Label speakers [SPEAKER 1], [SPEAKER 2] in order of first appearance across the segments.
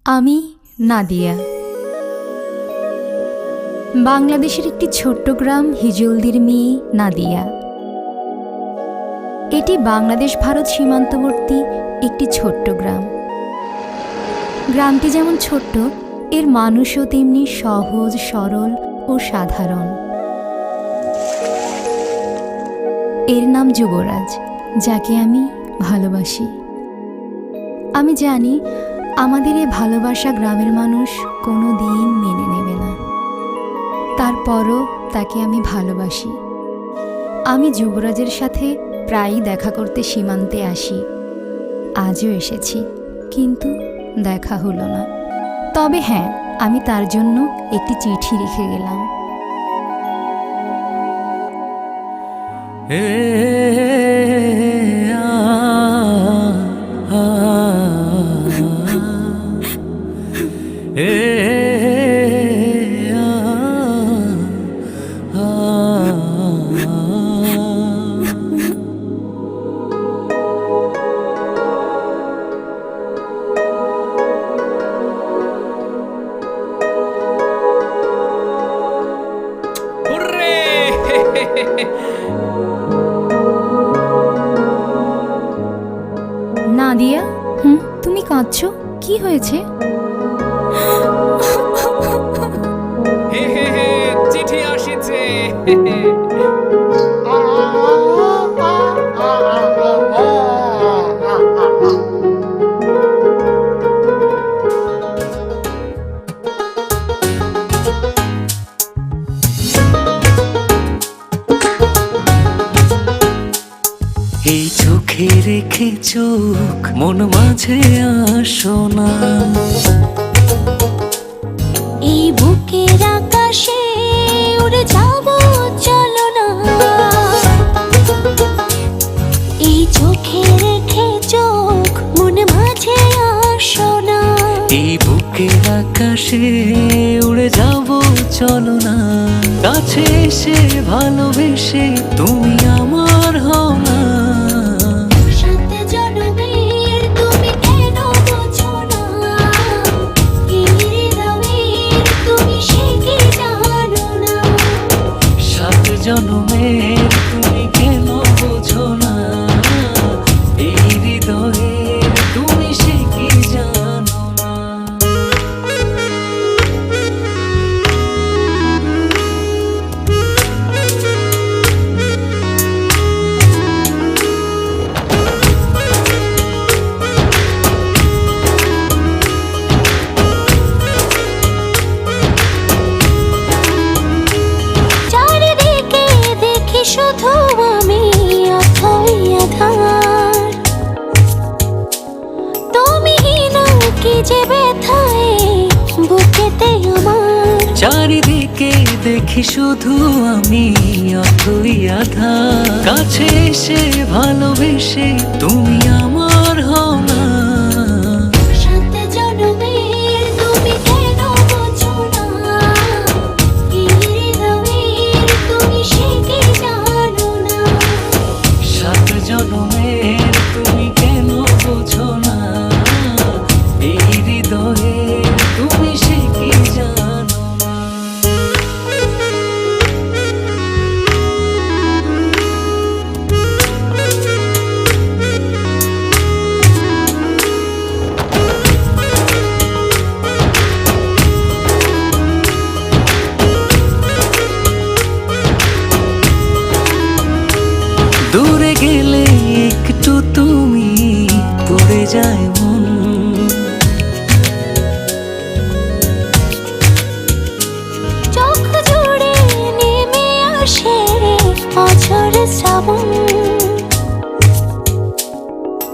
[SPEAKER 1] আমি নাদিয়া। বাংলাদেশের একটি ছোট্ট গ্রাম হিজলদির মেয়ে নাদিয়া। এটি বাংলাদেশ ভারত সীমান্তবর্তী একটি ছোট্ট গ্রাম। গ্রামটি যেমন ছোট্ট, এর মানুষও তেমনি সহজ, সরল ও সাধারণ। এর নাম যুবরাজ, যাকে আমি ভালোবাসি। আমি জানি আমাদের এই ভালোবাসা গ্রামের মানুষ কোনো দিন মেনে নেবে না, তারপরও তাকে আমি ভালোবাসি। আমি যুবরাজের সাথে প্রায়ই দেখা করতে সীমান্তে আসি। আজও এসেছি, কিন্তু দেখা হলো না। তবে হ্যাঁ, আমি তার জন্য একটি চিঠি লিখে গেলাম। নাদিয়া, তুমি কাঁদছো? কি হয়েছে?
[SPEAKER 2] চিঠি আসিছে।
[SPEAKER 3] এই চোখে রেখে চোখ মন মাঝে আসো না,
[SPEAKER 4] এই বুকের আকাশে উড়ে যাব চলো না। এই চোখে রেখে চোখ মন মাঝে আসো না,
[SPEAKER 3] এই বুকের আকাশে উড়ে যাব চলো না। কাছে এসে ভালোবেসে তুমি আমার হও না।
[SPEAKER 4] সাথে জনমের তুমি কেন বোঝো না, এই হৃদয়ের তুমি সে কি জানো না।
[SPEAKER 3] সাত জনমের তুমি কেন বোঝো না, এই হৃদয়ের তুমি সে কি জানো না।
[SPEAKER 4] চারিদিকে দেখি শুধু আমি অথই আধার, তুমি না কি যে ব্যথায় বুকেতে আমার।
[SPEAKER 3] চারিদিকে দেখি শুধু আমি অথই আধার। কাছে এসে ভালোবেসে তুমি আমার হও না।
[SPEAKER 4] সাথে জনমের তুমি কেন বোঝো না, এই হৃদয়ের তুমি সে কি জানো না।
[SPEAKER 3] সাত জনমের তুমি কেন বোঝো না, এই হৃদয়ের তুমি সে কি জানো না। দূরে গেলে একটু তুমি পড়ে যায় মন,
[SPEAKER 4] চোখ জুড়ে নেমে আসে অঝোর শ্রাবণ।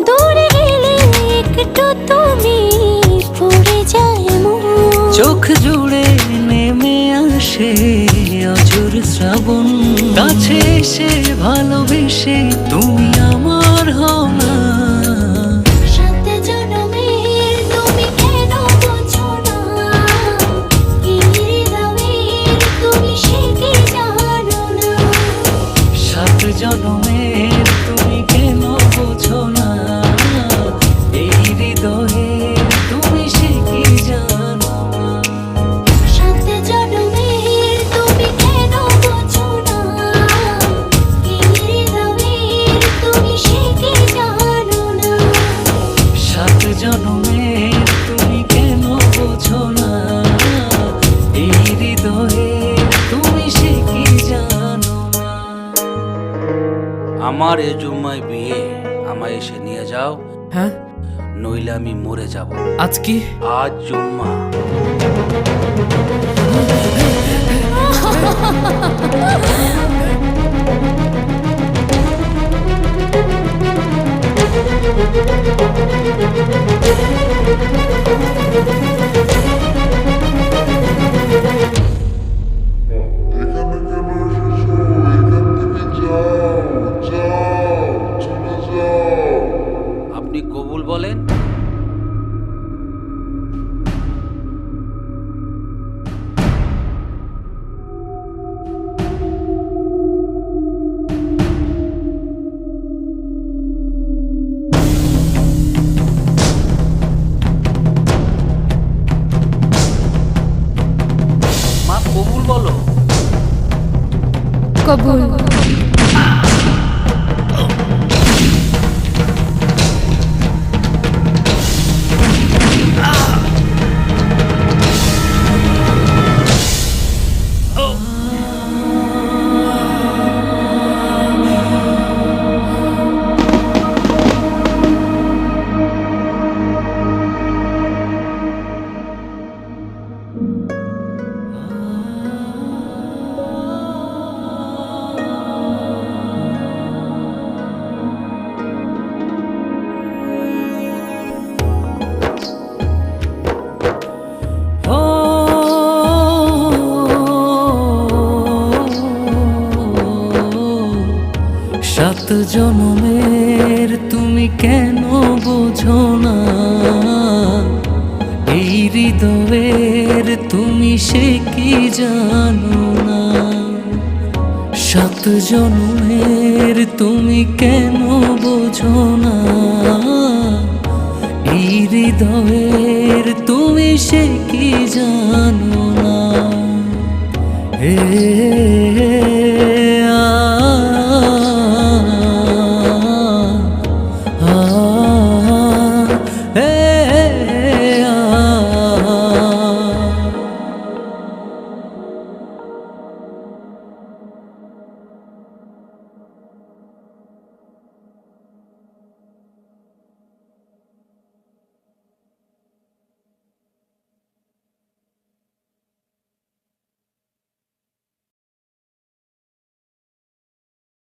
[SPEAKER 4] দূরে গেলে একটু তুমি পড়ে যায় মন।
[SPEAKER 3] চোখ জুড়ে নেমে আসে অঝোর শ্রাবণ। কাছে এসে ভালোবেসে তুমি আমার হও না।
[SPEAKER 4] সাথে জনমের তুমি কেন বোঝো না, এই হৃদয়ের তুমি সে কি জানো না।
[SPEAKER 3] সাত জনমের তুমি কেন বোঝো না, এই হৃদয়ের তুমি সে কি
[SPEAKER 5] এ জুম্মায় বিয়ে, আমায় এসে নিয়ে যাও,
[SPEAKER 2] হ্যাঁ
[SPEAKER 5] নইলে আমি মরে যাব।
[SPEAKER 2] আজ কি?
[SPEAKER 5] আজ জুম্মা। আপনি কবুল বলেন। মা কবুল বলো।
[SPEAKER 1] কবুল।
[SPEAKER 3] ও সাত জনমের তুমি কেন বোঝো না, এই হৃদয়ের তুমি সে কি জানো না। সাত জনমের তুমি কেন বোঝো না, এই হৃদয়ের তুমি সে কি জানো না। হে